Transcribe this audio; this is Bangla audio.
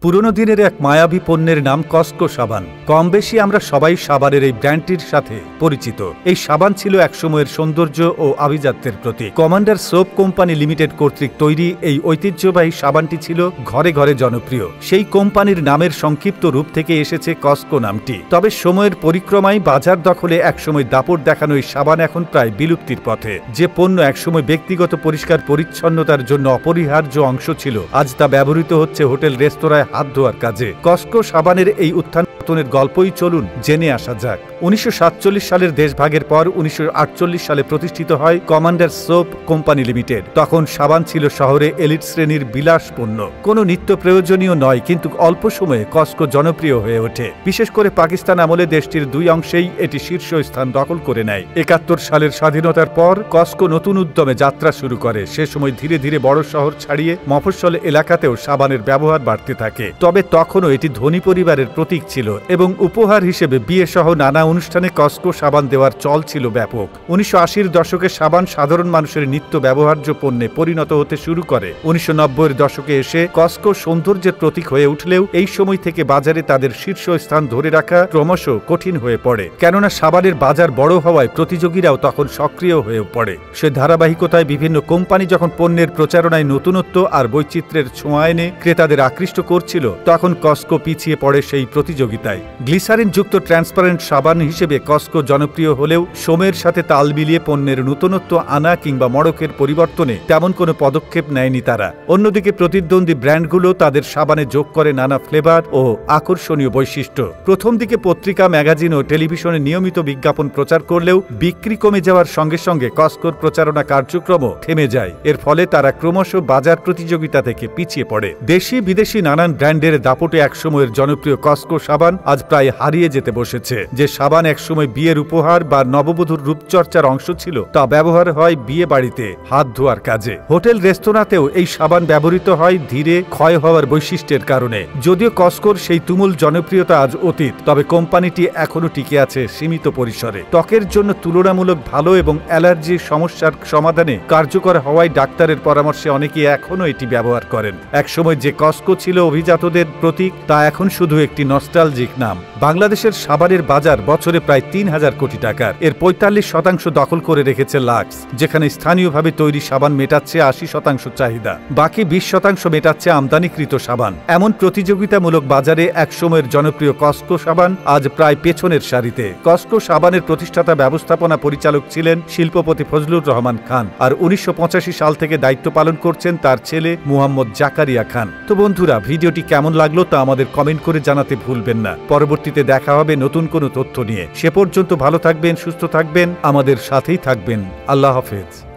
পুরনো দিনের এক মায়াবী পণ্যের নাম কসকো সাবান। কম বেশি আমরা সবাই সাবানের এই ব্র্যান্ডটির সাথে পরিচিত। এই সাবান ছিল একসময়ের সৌন্দর্য ও আভিজাত্যের প্রতীক। কমান্ডার সোপ কোম্পানি লিমিটেড কর্তৃক তৈরি এই ঐতিহ্যবাহী সাবানটি ছিল ঘরে ঘরে জনপ্রিয়। সেই কোম্পানির নামের সংক্ষিপ্ত রূপ থেকে এসেছে কসকো নামটি। তবে সময়ের পরিক্রমায় বাজার দখলে একসময় দাপট দেখানো এই সাবান এখন প্রায় বিলুপ্তির পথে। যে পণ্য একসময় ব্যক্তিগত পরিষ্কার পরিচ্ছন্নতার জন্য অপরিহার্য অংশ ছিল, আজ তা ব্যবহৃত হচ্ছে হোটেল রেস্তোরাঁয় হাত ধোয়ার কাজে। কসকো সাবানের এই উত্থান পতনের গল্পই চলুন জেনে আসা যাক। 1947 সালের দেশভাগের পর 1948 সালে প্রতিষ্ঠিত হয় কমান্ডার সোপ কোম্পানি লিমিটেড। তখন সাবান ছিল শহরে এলিট শ্রেণীর বিলাস পণ্য। কোনো নিত্য প্রয়োজনীয় নয়, কিন্তু অল্প সময়ে কসকো জনপ্রিয় হয়ে ওঠে। বিশেষ করে পাকিস্তান আমলে দেশটির দুই অংশেই এটি শীর্ষস্থান দখল করে নেয়। 71 সালের স্বাধীনতার পর কসকো নতুন উদ্যমে যাত্রা শুরু করে। সে সময় ধীরে ধীরে বড় শহর ছাড়িয়ে মফস্বল এলাকাতেও সাবানের ব্যবহার বাড়তে থাকে। তবে তখনও এটি ধনী পরিবারের প্রতীক ছিল এবং উপহার হিসেবে বিয়ে সহ নানা অনুষ্ঠানে কসকো সাবান দেওয়ার চল ছিল ব্যাপক। 1980-র দশকে সাবান সাধারণ মানুষের নিত্য ব্যবহার্য পণ্যে পরিণত হতে শুরু করে। 1990-এর দশকে এসে কসকো সৌন্দর্যের প্রতীক হয়ে উঠলেও এই সময় থেকে বাজারে তাদের শীর্ষস্থান ধরে রাখা ক্রমশ কঠিন হয়ে পড়ে, কেননা সাবানের বাজার বড় হওয়ায় প্রতিযোগীরাও তখন সক্রিয় হয়ে পড়ে। সে ধারাবাহিকতায় বিভিন্ন কোম্পানি যখন পণ্যের প্রচারণায় নতুনত্ব আর বৈচিত্র্যের ছোঁয়া এনে ক্রেতাদের আকৃষ্ট করছিল, তখন কসকো পিছিয়ে পড়ে সেই প্রতিযোগিতায়। গ্লিসারিন যুক্ত ট্রান্সপারেন্ট সাবান হিসেবে কসকো জনপ্রিয় হলেও সময়ের সাথে তাল মিলিয়ে পণ্যের নতুনত্ব আনা কিংবা মড়কের পরিবর্তনে তেমন কোনো পদক্ষেপ নেয়নি তারা। অন্যদিকে প্রতিদ্বন্দ্বী ব্র্যান্ডগুলো তাদের সাবানে যোগ করে নানা ফ্লেভার ও আকর্ষণীয় বৈশিষ্ট্য। প্রথম দিকে পত্রিকা, ম্যাগাজিন ও টেলিভিশনে নিয়মিত বিজ্ঞাপন প্রচার করলেও বিক্রি কমে যাওয়ার সঙ্গে সঙ্গে কসকোর প্রচারণা কার্যক্রমও থেমে যায়। এর ফলে তারা ক্রমশ বাজার প্রতিযোগিতা থেকে পিছিয়ে পড়ে। দেশি বিদেশি নানান ব্র্যান্ডের দাপটে একসময়ের জনপ্রিয় কসকো সাবান আজ প্রায় হারিয়ে যেতে বসেছে। যে সাবান একসময় বিয়ের উপহার বা নববধূর রূপচর্চার অংশ ছিল, তা ব্যবহার হয় বিয়ে বাড়িতে হাত ধোয়ার কাজে। হোটেল রেস্তোরাঁতেও এই সাবান ব্যবহৃত হয় ধীরে ক্ষয় হওয়ার বৈশিষ্ট্যের কারণে। যদিও কসকোর সেই তুমুল জনপ্রিয়তা আজ অতীত, তবে কোম্পানিটি এখনো টিকে আছে সীমিত পরিসরে। ত্বকের জন্য তুলনামূলক ভালো এবং অ্যালার্জির সমস্যার সমাধানে কার্যকর হওয়ায় ডাক্তারের পরামর্শে অনেকে এখনো এটি ব্যবহার করেন। একসময় যে কসকো ছিল অভিজাতদের প্রতীক, তা এখন শুধু একটি নস্টালজিক নাম। বাংলাদেশের সাবানের বাজার বছরে প্রায় 3000 কোটি টাকার। এর 45% দখল করে রেখেছে লাক্স, যেখানে স্থানীয়ভাবে তৈরি সাবান মেটাচ্ছে 80% চাহিদা। বাকি 20% মেটাচ্ছে আমদানিকৃত সাবান। এমন প্রতিযোগিতামূলক বাজারে একসময়ের জনপ্রিয় কসকো সাবান আজ প্রায় পেছনের সারিতে। কসকো সাবানের প্রতিষ্ঠাতা ব্যবস্থাপনা পরিচালক ছিলেন শিল্পপতি ফজলুর রহমান খান, আর 1985 সাল থেকে দায়িত্ব পালন করছেন তার ছেলে মুহাম্মদ জাকারিয়া খান। তো বন্ধুরা, ভিডিওটি কেমন লাগলো তা আমাদের কমেন্ট করে জানাতে ভুলবেন না। পরবর্তীতে দেখা হবে নতুন কোনো তথ্য নিয়ে। সে পর্যন্ত ভালো থাকবেন, সুস্থ থাকবেন, আমাদের সাথেই থাকবেন। আল্লাহ হাফেজ।